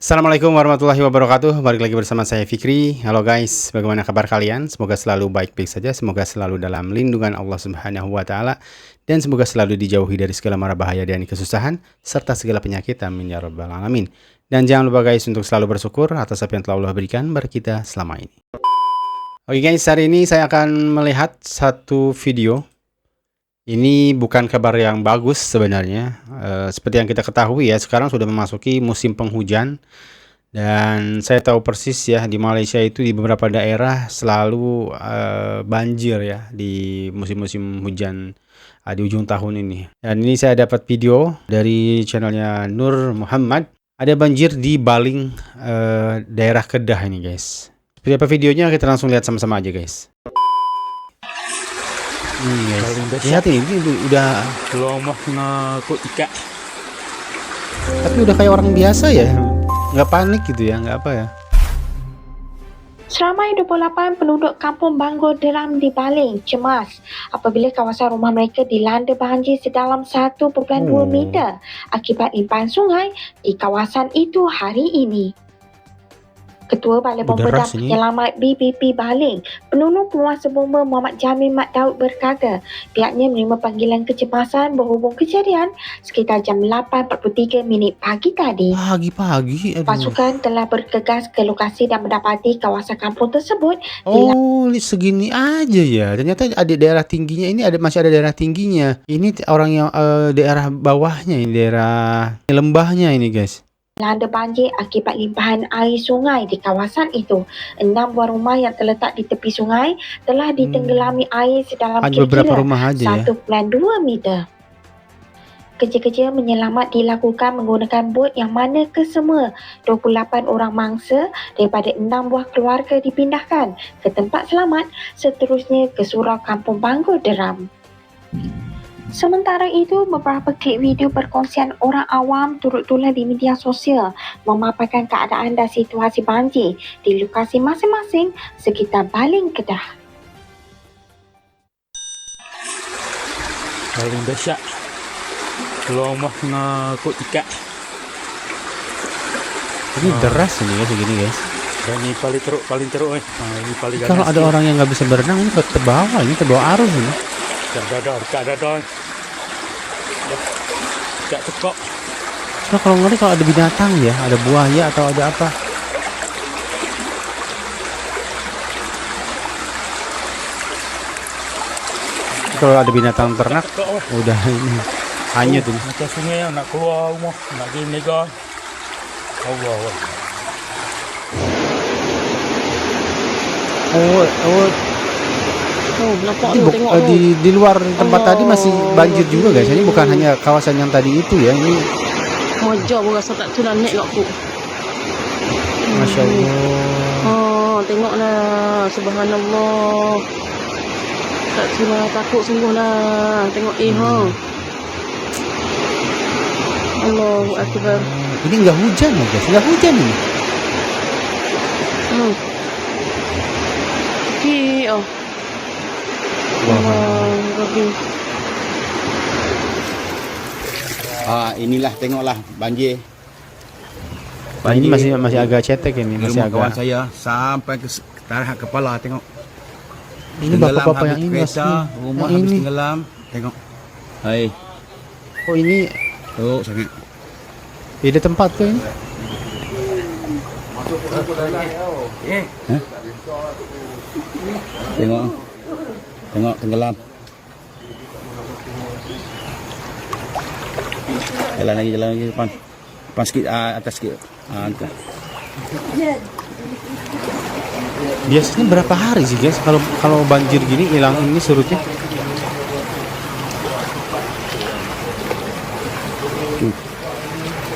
Assalamualaikum warahmatullahi wabarakatuh. Balik lagi bersama saya Fikri. Halo guys, bagaimana kabar kalian? Semoga selalu baik-baik saja. Semoga selalu dalam lindungan Allah Subhanahu wa taala dan semoga selalu dijauhi dari segala mara bahaya dan kesusahan serta segala penyakit. Amin ya rabbal alamin. Dan jangan lupa guys untuk selalu bersyukur atas apa yang telah Allah berikan kepada kita selama ini. Oke guys, hari ini saya akan melihat satu video. Ini bukan kabar yang bagus sebenarnya. Seperti yang kita ketahui ya, sekarang sudah memasuki musim penghujan. Dan saya tahu persis ya, di Malaysia itu di beberapa daerah selalu banjir ya di musim-musim hujan di ujung tahun ini. Dan ini saya dapat video dari channelnya Nur Muhammad. Ada banjir di Baling, daerah Kedah ini guys. Seperti apa videonya, kita langsung lihat sama-sama aja guys. Guys. Lihat ini udah Lomah narkotika. Tapi udah kayak orang biasa ya, nggak panik gitu ya, nggak apa ya. Seramai 28 penduduk kampung Bangor Deram di Baling cemas apabila kawasan rumah mereka dilanda banjir sedalam 1.2 meter akibat limpahan sungai di kawasan itu hari ini. Ketua Balai Bomba dan Penyelamat BBP Baling, Penolong Penguasa Bomba Muhammad Jamil Mat Daud berkata pihaknya menerima panggilan kecemasan berhubung kejadian sekitar jam 8.43 pagi tadi. Pagi-pagi, pasukan telah bergegas ke lokasi dan mendapati kawasan kampung tersebut. Oh, segini aja ya. Ternyata ada daerah tingginya, ini masih ada daerah tingginya. Ini orang yang daerah bawahnya, ini daerah lembahnya ini guys. Dilanda banjir akibat limpahan air sungai di kawasan itu. 6 buah rumah yang terletak di tepi sungai telah ditenggelami air sedalam kira-kira 1.2 meter. Kerja-kerja menyelamat dilakukan menggunakan bot yang mana kesemua 28 orang mangsa daripada 6 buah keluarga dipindahkan ke tempat selamat, seterusnya ke surau kampung Bangor Deram. Sementara itu, beberapa klip video perkongsian orang awam turut tular di media sosial memaparkan keadaan dan situasi banjir di lokasi masing-masing sekitar Baling, Kedah. Paling dahsyat lomah narkotika. Ini deras ini ya segini guys. Dan ini paling teruk ini paling ganas. Kalau ada orang yang nggak bisa berenang ini terbawa arus ini. Dekat dadar. Dekat tekok. Cuma kalau ngeri kalau ada binatang ya, ada buaya atau ada apa. Kalau ada binatang ternak, udah ini hanyut ini. Macam sungai nak keluar rumah, nak pergi menega. Allah. Di luar tempat tadi masih banjir juga guys. Ini bukan hanya kawasan yang tadi itu ya. Ini Mojo rasa tak tu naik kat aku. Masya Allah. Tengoklah, subhanallah. Tak tu takut sungguh lah. Tengok Allahu akbar. Ini enggak hujan ya guys. Enggak hujan ini. Inilah tengoklah banjir. Ini masih agak cetek ini, masih agak. Kawan saya sampai ke tarah kepala tengok. Ini bapak-bapak yang ini rumah habis tenggelam. Tengok. Hai. Oh ini. Tuh sangat. Beda tempat tuh ini. Tengok tenggelam. Jalan lagi depan sikit, atas sikit. Biasanya berapa hari sih guys kalau banjir gini hilang ini surutnya?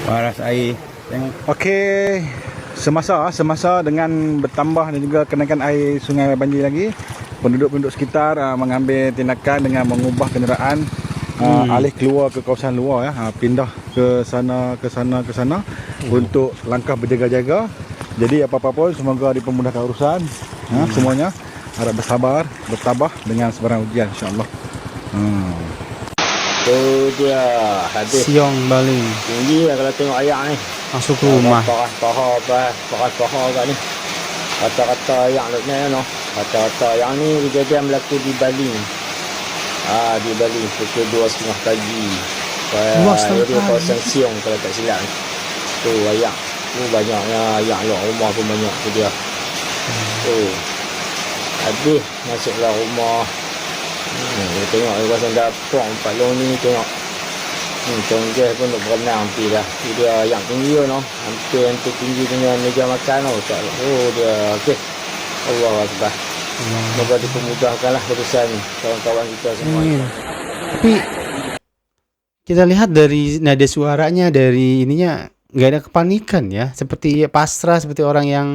Paras air. Tengok. Okey, semasa dengan bertambah dan juga kenaikan air sungai banjir lagi, penduduk-penduduk sekitar mengambil tindakan dengan mengubah kenderaan alih keluar ke kawasan luar ya, pindah ke sana untuk langkah berjaga-jaga. Jadi apa-apa pun semoga dipermudahkan urusan. Semuanya harap bersabar, bertabah dengan sebarang ujian insya-Allah. Tu dia habis. Siong baling Tinggi lah kalau tengok ayak ni. masuk rumah. Paha kat ni. Kata-kata ayak ni no. Kata-kata yang ni kejadian berlaku di Bali. Di Bali pukul 2:30 pagi. 2:30 Dia kawasan Siong kalau tak silap. Tu ayak. Tu banyaknya ayak luar rumah pun banyak tu dia. Tu. Habis masuklah rumah. Tengok kawasan dapur Pak Long ni tengok. Tonggeh pun nak berenang nanti dah. Dia yang tinggi tu no. Hampir tinggi dengan meja makan tu. Dia okey. Allah Akbar. Semoga dipermudahkanlah urusan kawan-kawan kita semua. Tapi kita lihat dari nada suaranya, dari ininya nggak ada kepanikan ya, seperti pasrah, seperti orang yang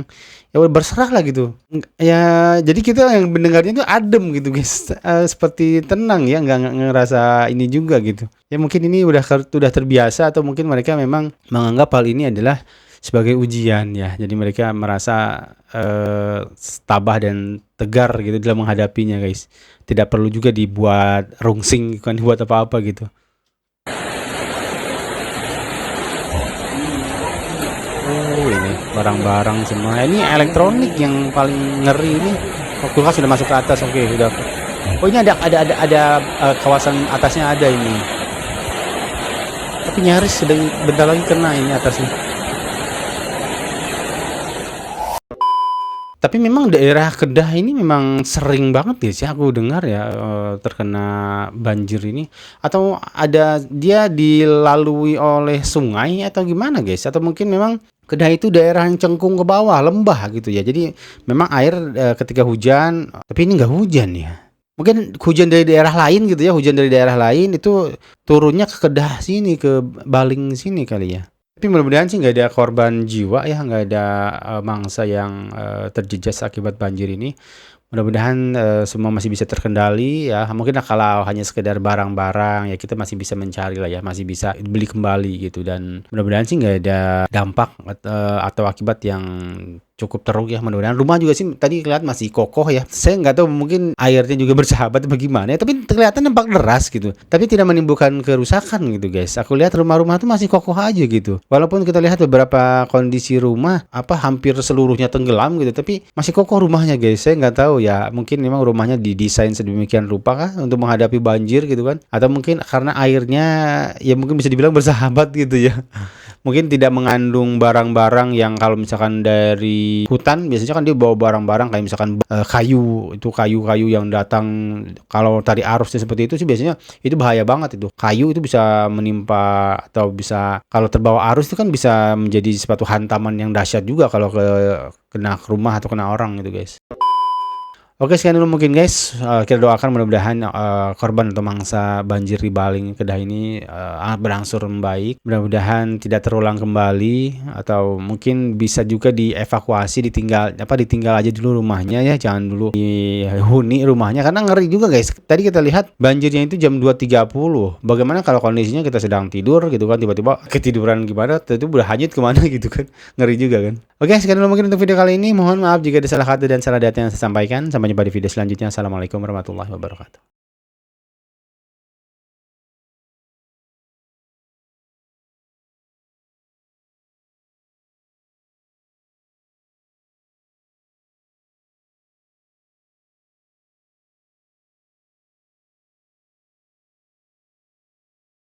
ya udah berserah lah gitu ya. Jadi kita yang mendengarnya itu adem gitu guys, seperti tenang ya, nggak ngerasa ini juga gitu ya. Mungkin ini udah terbiasa, atau mungkin mereka memang menganggap hal ini adalah sebagai ujian ya. Jadi mereka merasa tabah dan tegar gitu dalam menghadapinya guys. Tidak perlu juga dibuat rungsing, bukan dibuat apa-apa gitu. Ini barang-barang semua. Ini elektronik yang paling ngeri ini. Kulkas sudah masuk ke atas. Oke, sudah. Oh, ini ada kawasan atasnya ada ini. Tapi nyaris sedang bentar lagi kena ini atasnya. Tapi memang daerah Kedah ini memang sering banget ya sih aku dengar ya terkena banjir ini. Atau ada dia dilalui oleh sungai atau gimana guys? Atau mungkin memang Kedah itu daerah yang cengkung ke bawah, lembah gitu ya. Jadi memang air ketika hujan, tapi ini nggak hujan ya. Mungkin hujan dari daerah lain gitu ya, hujan dari daerah lain itu turunnya ke Kedah sini, ke Baling sini kali ya. Tapi mudah-mudahan sih nggak ada korban jiwa ya, nggak ada mangsa yang terjejas akibat banjir ini. Mudah-mudahan semua masih bisa terkendali ya. Mungkin kalau hanya sekedar barang-barang ya kita masih bisa mencari lah ya, masih bisa beli kembali gitu. Dan mudah-mudahan sih nggak ada dampak atau akibat yang cukup teruk ya. Mudah-mudahan rumah juga sih tadi kelihatan masih kokoh ya. Saya nggak tahu mungkin airnya juga bersahabat bagaimana ya, tapi kelihatan nampak deras gitu. Tapi tidak menimbulkan kerusakan gitu guys. Aku lihat rumah-rumah tuh masih kokoh aja gitu. Walaupun kita lihat beberapa kondisi rumah hampir seluruhnya tenggelam gitu, tapi masih kokoh rumahnya guys. Saya nggak tahu ya, mungkin memang rumahnya didesain sedemikian rupa kah untuk menghadapi banjir gitu kan, atau mungkin karena airnya ya mungkin bisa dibilang bersahabat gitu ya. Mungkin tidak mengandung barang-barang yang kalau misalkan dari hutan biasanya kan dia bawa barang-barang kayak misalkan kayu yang datang kalau tadi arusnya seperti itu sih biasanya itu bahaya banget. Itu kayu itu bisa menimpa atau bisa kalau terbawa arus itu kan bisa menjadi suatu hantaman yang dahsyat juga kalau kena rumah atau kena orang gitu guys. Oke, sekian dulu mungkin guys. Kita doakan mudah-mudahan korban atau mangsa banjir di Baling Kedah ini berangsur membaik. Mudah-mudahan tidak terulang kembali, atau mungkin bisa juga dievakuasi, ditinggal aja dulu rumahnya ya, jangan dulu dihuni rumahnya karena ngeri juga guys. Tadi kita lihat banjirnya itu jam 2.30. Bagaimana kalau kondisinya kita sedang tidur gitu kan, tiba-tiba ketiduran gimana, itu udah hanyut kemana gitu kan. Ngeri juga kan. Oke, sekian dulu mungkin untuk video kali ini. Mohon maaf jika ada salah kata dan salah data yang saya sampaikan. Sampai jumpa di video selanjutnya. Assalamualaikum warahmatullahi wabarakatuh.